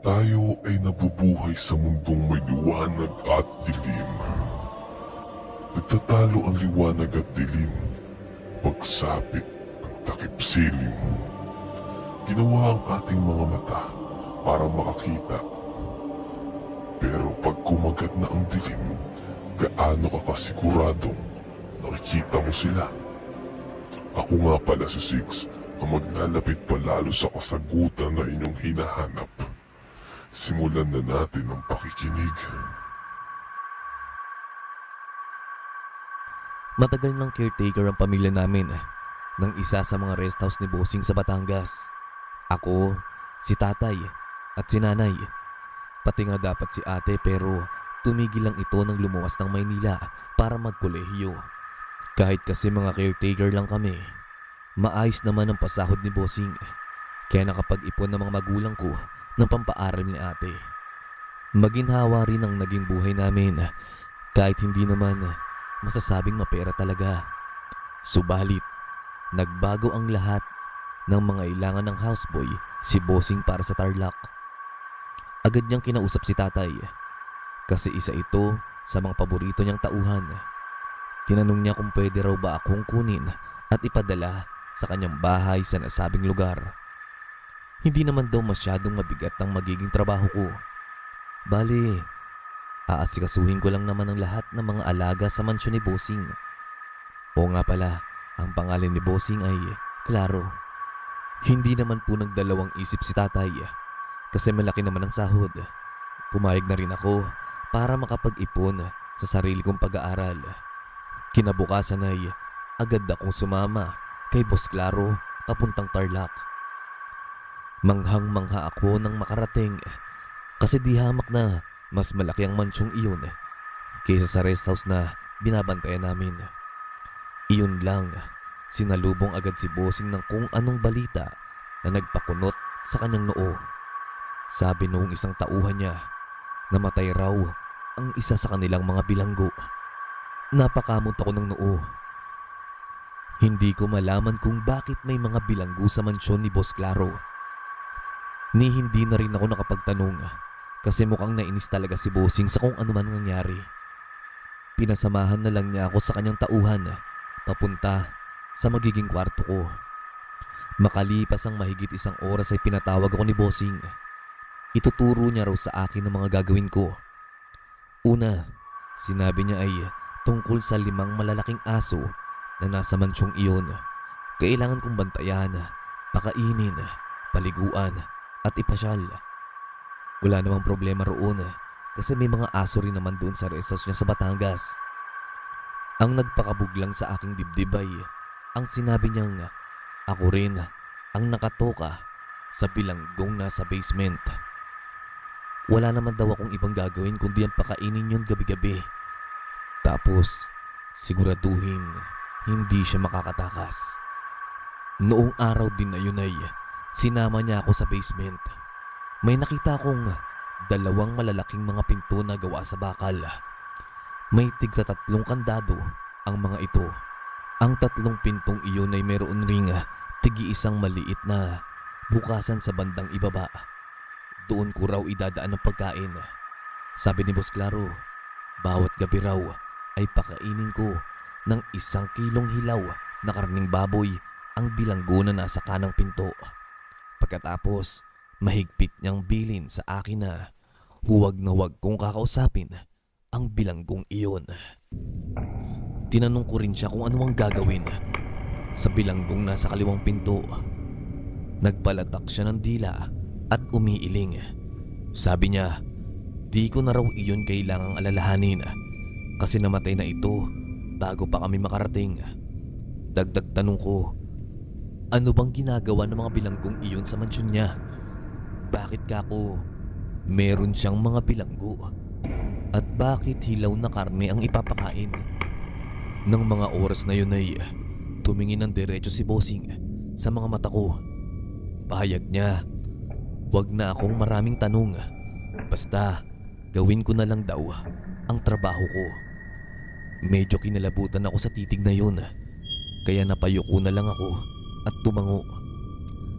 Tayo ay nabubuhay sa mundong may liwanag at dilim. Nagtatalo ang liwanag at dilim, pagsapit ng takip silim. Ginawa ang ating mga mata para makakita. Pero pag kumagat na ang dilim, gaano ka kasiguradong nakikita mo sila? Ako nga pala si Six, ang maglalapit palalo sa kasagutan na inyong hinahanap. Simulan na natin ang pakikinig. Matagal ng caretaker ang pamilya namin ng isa sa mga rest house ni Bossing sa Batangas. Ako, si tatay at si nanay. Pati nga dapat si ate pero tumigil lang ito nang lumuwas ng Maynila para magkolehiyo. Kahit kasi mga caretaker lang kami, maayos naman ang pasahod ni Bossing. Kaya nakapag-ipon ng mga magulang ko ng pampaaral ni ate. Maginhawa rin ang naging buhay namin kahit hindi naman masasabing mapera talaga. Subalit, nagbago ang lahat ng mga ilangan ng houseboy si Bossing para sa Tarlac. Agad niyang kinausap si tatay kasi isa ito sa mga paborito niyang tauhan. Tinanong niya kung pwede raw ba akong kunin at ipadala sa kanyang bahay sa nasabing lugar. Hindi naman daw masyadong mabigat ang magiging trabaho ko. Bale, aasikasuhin ko lang naman ang lahat ng mga alaga sa mansyon ni Bossing. Oo nga pala, ang pangalan ni Bossing ay Claro. Hindi naman po nagdalawang isip si tatay kasi malaki naman ang sahod. Pumayag na rin ako para makapag-ipon sa sarili kong pag-aaral. Kinabukasan ay agad akong sumama kay Boss Claro papuntang Tarlac. Manghang-mangha ako nang makarating kasi di hamak na mas malaki ang mansyong iyon kaysa sa rest house na binabantayan namin. Iyon lang, sinalubong agad si Bossing ng kung anong balita na nagpakunot sa kanyang noo. Sabi noong isang tauhan niya, namatay raw ang isa sa kanilang mga bilanggo. Napakamot ako ng noo. Hindi ko malaman kung bakit may mga bilanggo sa mansyon ni Boss Claro. Ni hindi na rin ako nakapagtanong kasi mukhang nainis talaga si Bossing sa kung ano man nangyari. Pinasamahan na lang niya ako sa kanyang tauhan papunta sa magiging kwarto ko. Makalipas ang mahigit isang oras ay pinatawag ako ni Bossing. Ituturo niya raw sa akin ang mga gagawin ko. Una, sinabi niya ay tungkol sa 5 malalaking aso na nasa mansyong iyon. Kailangan kong bantayan, pakainin, paliguan at ipasyal. Wala namang problema roon kasi may mga aso rin naman doon sa rest house niya sa Batangas. Ang nagpakabuglang sa aking dibdib ay ang sinabi niyang ako rin ang nakatoka sa bilanggong nasa basement. Wala naman daw akong ibang gagawin kundi ang pakainin yun gabi-gabi. Tapos siguraduhin hindi siya makakatakas. Noong araw din na yun ay sinama niya ako sa basement. May nakita akong 2 malalaking mga pinto na gawa sa bakal. May tigta 3 kandado ang mga ito. Ang 3 pintong iyon ay meron ring tigi-isang maliit na bukasan sa bandang ibaba. Doon ko raw idadaan ng pagkain. Sabi ni Boss Claro, bawat gabi raw ay pakainin ko ng 1 kilong hilaw na karning baboy ang bilanggo na nasa kanang pinto. Pagkatapos, mahigpit niyang bilin sa akin na huwag na huwag kong kakausapin ang bilanggong iyon. Tinanong ko rin siya kung ano ang gagawin sa bilanggong nasa kaliwang pinto. Nagpalatak siya ng dila at umiiling. Sabi niya, di ko na raw iyon kailangang alalahanin kasi namatay na ito bago pa kami makarating. Dagdag tanong ko, ano bang ginagawa ng mga bilanggong iyon sa mansyon niya? Bakit kako meron siyang mga bilanggo? At bakit hilaw na karne ang ipapakain? Nang mga oras na yun ay tumingin ng diretso si Bossing sa mga mata ko. Pahayag niya, wag na akong maraming tanong. Basta gawin ko na lang daw ang trabaho ko. Medyo kinalabutan ako sa titig na yun, kaya napayuko na lang ako at tumango.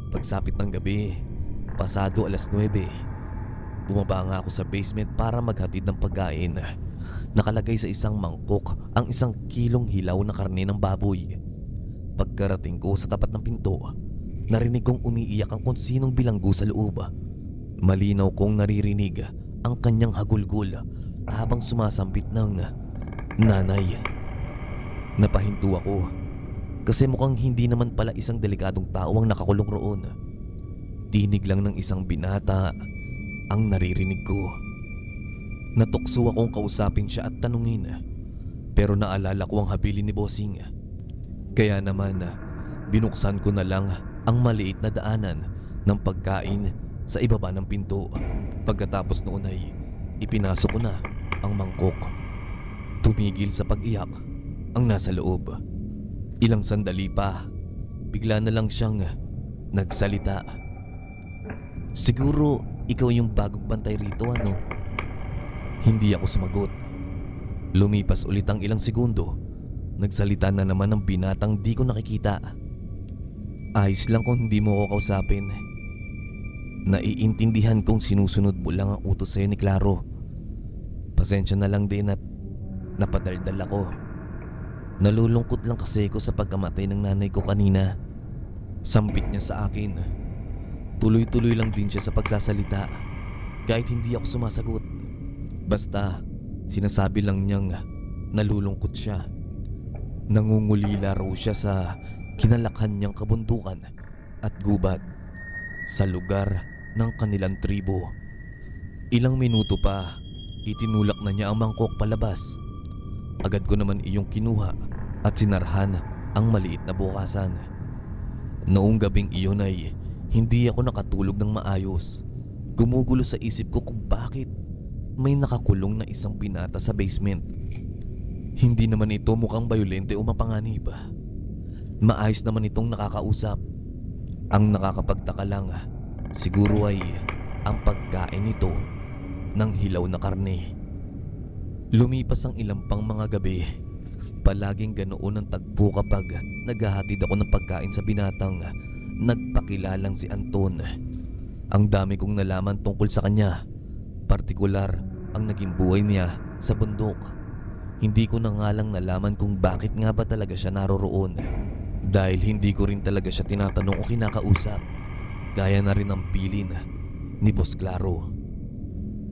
Pagsapit ng gabi, pasado 9:00, Bumaba nga ako sa basement para maghatid ng pagkain. Nakalagay sa isang mangkok ang 1 kilong hilaw na karne ng baboy. Pagkarating ko sa tapat ng pinto, narinig kong umiiyak ang kung sinong bilanggo sa loob. Malinaw kong naririnig ang kanyang hagulgol habang sumasambit ng nanay. Napahinto ako kasi mukhang hindi naman pala isang delikadong tao ang nakakulong roon. Tinig lang ng isang binata ang naririnig ko. Natukso akong kausapin siya at tanungin, pero naalala ko ang habilin ni Bossing. Kaya naman binuksan ko na lang ang maliit na daanan ng pagkain sa ibaba ng pinto. Pagkatapos noon ay ipinasok ko na ang mangkok. Tumigil sa pag-iyak ang nasa loob. Ilang sandali pa, bigla na lang siyang nagsalita. "Siguro ikaw yung bagong bantay rito, ano?" Hindi ako sumagot. Lumipas ulit ang ilang segundo. Nagsalita na naman ang binatang di ko nakikita. "Ayos lang kung hindi mo ako kausapin. Naiintindihan kong sinusunod mo lang ang utos sa'yo ni Claro. Pasensya na lang din at napadaldal ako. Nalulungkot lang kasi ako sa pagkamatay ng nanay ko kanina." Sampit niya sa akin. Tuloy-tuloy lang din siya sa pagsasalita kahit hindi ako sumasagot. Basta sinasabi lang niyang nalulungkot siya. Nangungulila raw siya sa kinalakhan niyang kabundukan at gubat sa lugar ng kanilang tribo. Ilang minuto pa, itinulak na niya ang mangkok palabas. Agad ko naman iyong kinuha at sinarhan ang maliit na bukasan. Noong gabing iyon ay hindi ako nakatulog ng maayos. Gumugulo sa isip ko kung bakit may nakakulong na isang binata sa basement. Hindi naman ito mukhang bayolente o mapanganib. Maayos naman itong nakakausap. Ang nakakapagtaka lang siguro ay ang pagkain nito ng hilaw na karne. Lumipas ang ilang pang mga gabi. Palaging ganoon ang tagpo kapag naghahatid ako ng pagkain sa binatang nagpakilalang si Anton. Ang dami kong nalaman tungkol sa kanya, partikular ang naging buhay niya sa bundok. Hindi ko na nga lang nalaman kung bakit nga ba talaga siya naroroon, dahil hindi ko rin talaga siya tinatanong o kinakausap, gaya na rin ang pilin ni Boss Claro.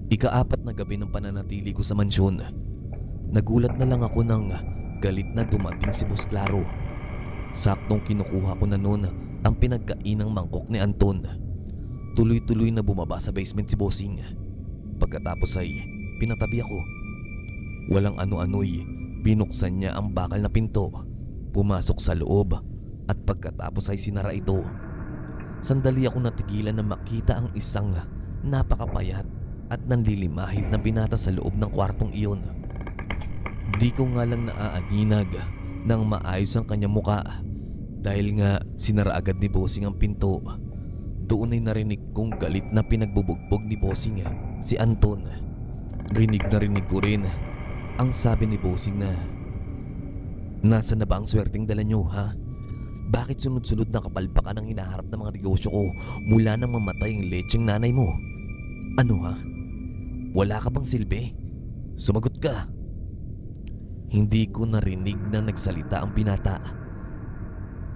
Ika-4 na gabi ng pananatili ko sa mansyon. Nagulat na lang ako nang galit na dumating si Boss Claro. Saktong kinukuha ko na noon ang pinagkainang mangkok ni Anton. Tuloy-tuloy na bumaba sa basement si Bossing. Pagkatapos ay pinatabi ako. Walang ano-ano'y binuksan niya ang bakal na pinto, pumasok sa loob at pagkatapos ay sinara ito. Sandali ako natigilan na makita ang isang napakapayat at nanlilimahid na binata sa loob ng kwartong iyon. Di ko nga lang naaaninag nang maayos ang kanyang muka dahil nga sinara agad ni Bossing ang pinto. Doon ay narinig kong galit na pinagbubugbog ni Bossing si Anton. Rinig na rinig ko rin ang sabi ni Bossing na, "Nasa na ba ang swerteng dala nyo, ha? Bakit sunod-sunod na kapalpakan ang hinaharap ng mga negosyo ko mula nang mamatay ang lecheng nanay mo? Ano, ha? Wala ka bang silbi? Sumagot ka." Hindi ko narinig na nagsalita ang binata.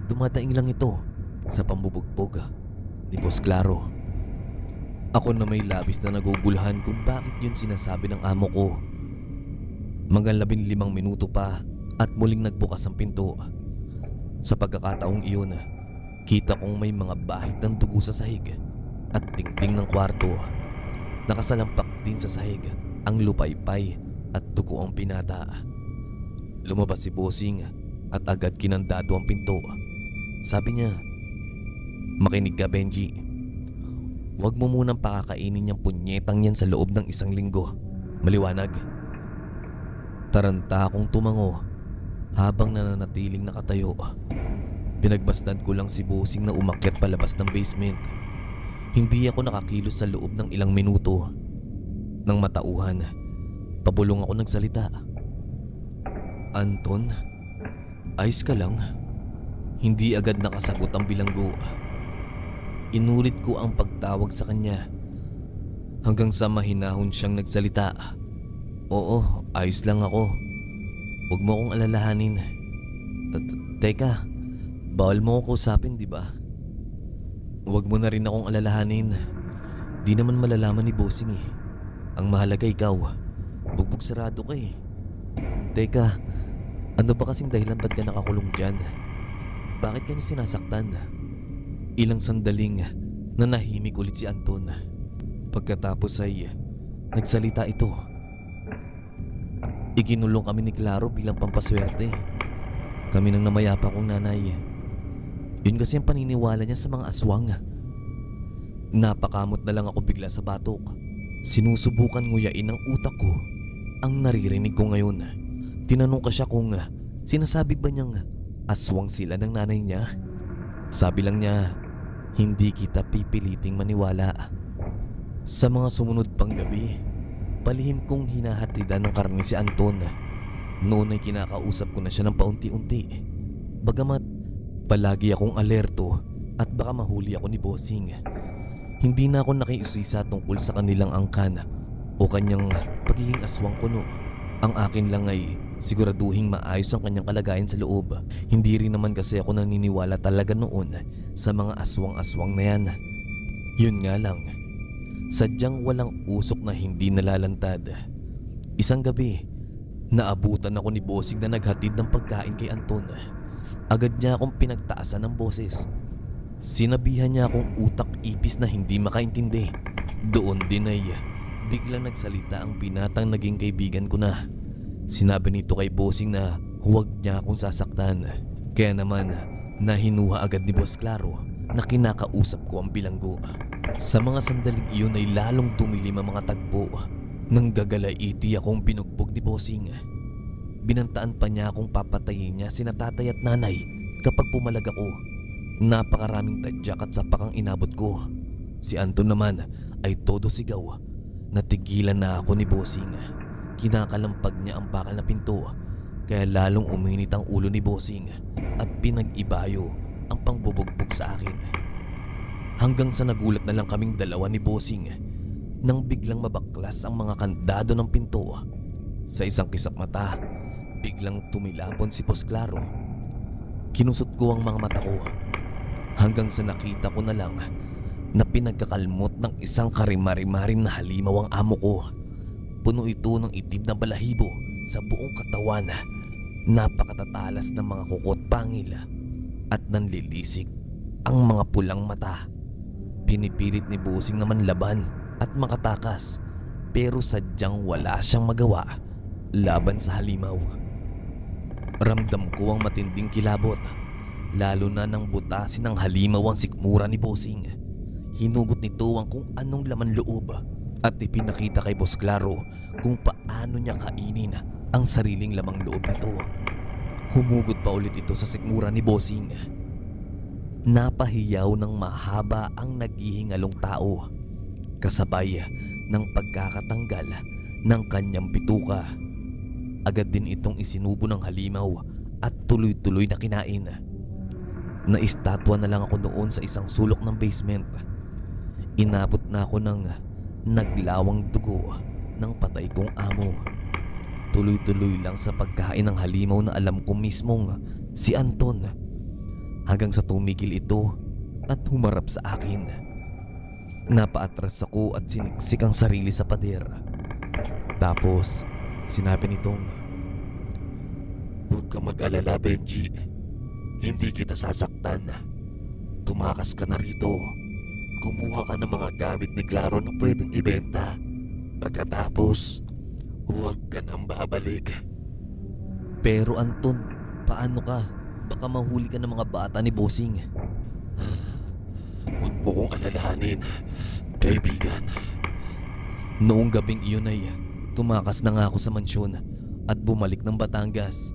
Dumadaing lang ito sa pambubugbog ni Boss Claro. Ako na may labis na naguguluhan kung bakit yun sinasabi ng amo ko. Mga 15 minuto pa at muling nagbukas ang pinto. Sa pagkakataong iyon, kita kong may mga bahid ng dugo sa sahig at tingting ng kwarto. Nakasalampak din sa sahig ang lupaypay at dugo ang binata. Lumabas si Bossing at agad kinandado ang pinto. Sabi niya, "Makinig ka, Benji. Huwag mo munang pakakainin yung punyetang yan sa loob ng 1 linggo. Maliwanag?" Taranta akong tumango habang nananatiling nakatayo. Pinagmasdan ko lang si Bossing na umakyat palabas ng basement. Hindi ako nakakilos sa loob ng ilang minuto. Nang matauhan, pabulong ako nagsalita. "Anton, ayos ka lang?" Hindi agad nakasagot ang bilanggo. Inulit ko ang pagtawag sa kanya Hanggang sa mahinahon siyang nagsalita. Oo, ayos lang ako. Huwag mo akong alalahanin. Teka, bawal mo ako usapin, di ba? Huwag mo na rin akong alalahanin. Di naman malalaman ni Bossing eh. Ang mahalaga ikaw. Bugbog sarado ka eh. Teka, ano ba kasing dahilan ba't ka nakakulong dyan? Bakit ka niya sinasaktan? Ilang sandaling nanahimik ulit si Anton. Pagkatapos ay nagsalita ito. Iginulong kami ni Claro bilang pampaswerte. Kami ng namayapa kong nanay. Yun kasi ang paniniwala niya sa mga aswang. Napakamot na lang ako bigla sa batok. Sinusubukan nguyain ng utak ko ang naririnig ko ngayon. Tinanong ko siya kung sinasabi ba niyang aswang sila ng nanay niya. Sabi lang niya, hindi kita pipiliting maniwala. Sa mga sumunod pang gabi, palihim kong hinahatidan ng karne si Anton. Noon ay kinakausap ko na siya ng paunti-unti. Bagamat palagi akong alerto at baka mahuli ako ni Bossing. Hindi na ako nakiusisa tungkol sa kanilang angkan o kanyang pagiging aswang kuno. Ang akin lang ay siguraduhing maayos ang kanyang kalagayan sa loob. Hindi rin naman kasi ako naniniwala talaga noon sa mga aswang-aswang na yan. Yun nga lang, sadyang walang usok na hindi nalalantad. Isang gabi, naabutan ako ni Bossing na naghatid ng pagkain kay Anton. Agad niya akong pinagtaasan ng boses. Sinabihan niya akong utak-ipis na hindi makaintindi. Doon din ay biglang nagsalita ang binatang naging kaibigan ko na. Sinabi nito kay Bossing na huwag niya akong sasaktan. Kaya naman nahinuha agad ni Boss Claro na kinakausap ko ang bilanggo. Sa mga sandaling iyon ay lalong dumilim ang mga tagpo. Nang gagalaiti akong binugbog ni Bossing. Binantaan pa niya akong papatayin niya sina tatay at nanay kapag pumalag ako. Napakaraming tadyak at sapakang inabot ko. Si Anton naman ay todo sigaw. Natigilan na ako ni Bossing. Kinakalampag niya ang bakal na pinto. Kaya lalong uminit ang ulo ni Bossing at pinag-ibayo ang pangbubugbog sa akin. Hanggang sa nagulat na lang kaming dalawa ni Bossing nang biglang mabaklas ang mga kandado ng pinto. Sa isang kisap mata, biglang tumilapon si Boss Claro. Kinusot ko ang mga mata ko hanggang sa nakita ko na lang na pinagkakalmot ng isang karimari-marim na halimaw ang amo ko. Puno ito ng itim na balahibo sa buong katawan. Napakatatalas ng mga kukot pangil at nanlilisik ang mga pulang mata. Pinipilit ni Bossing naman laban at makatakas, pero sadyang wala siyang magawa laban sa halimaw. Ramdam ko ang matinding kilabot, lalo na nang butasin ng halimaw ang sikmura ni Bossing. Hinugot nito ang kung anong laman loob at ipinakita kay Boss Claro kung paano niya kainin ang sariling lamang loob nito. Humugot pa ulit ito sa sikmura ni Bossing. Napahiyaw ng mahaba ang naghihingalong tao, kasabay ng pagkakatanggal ng kanyang bituka. Agad din itong isinubo ng halimaw at tuloy-tuloy na kinain. Naistatwa na lang ako noon sa isang sulok ng basement. Inabot na ako ng naglawang dugo ng patay kong amo. Tuloy-tuloy lang sa pagkain ng halimaw na alam ko mismong si Anton. Hanggang sa tumigil ito at humarap sa akin. Napaatras ako at siniksik ang sarili sa pader. Tapos sinabi nitong, "Huwag ka mag-alala, Benji. Hindi kita sasaktan. Tumakas ka na rito. Kumuha ka ng mga gamit ni Claro na pwedeng ibenta. Pagkatapos, huwag ka nang babalik." "Pero Anton, paano ka? Baka mahuli ka ng mga bata ni Bossing." "Huwag mo kong alalahanin, kaibigan." Noong gabing iyon ay tumakas na nga ako sa mansyon at bumalik ng Batangas.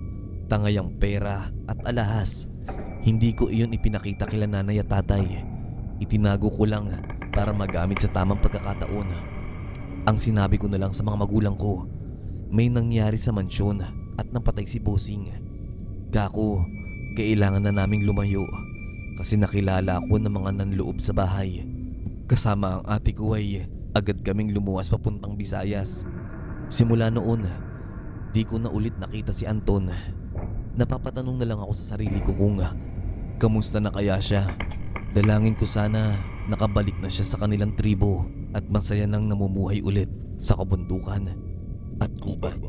Tangay ang pera at alahas. Hindi ko iyon ipinakita kila nanay at tatay. Itinago ko lang para magamit sa tamang pagkakataon. Ang sinabi ko na lang sa mga magulang ko, may nangyari sa mansyon at napatay si Bossing. Kako, kailangan na naming lumayo kasi nakilala ako ng mga nanloob sa bahay. Kasama ang ate ko ay agad kaming lumuwas papuntang Visayas. Simula noon, di ko na ulit nakita si Anton. Napapatanong na lang ako sa sarili ko kung kamusta na kaya siya. Dalangin ko sana nakabalik na siya sa kanilang tribo at masaya nang namumuhay ulit sa kabundukan. At gubat,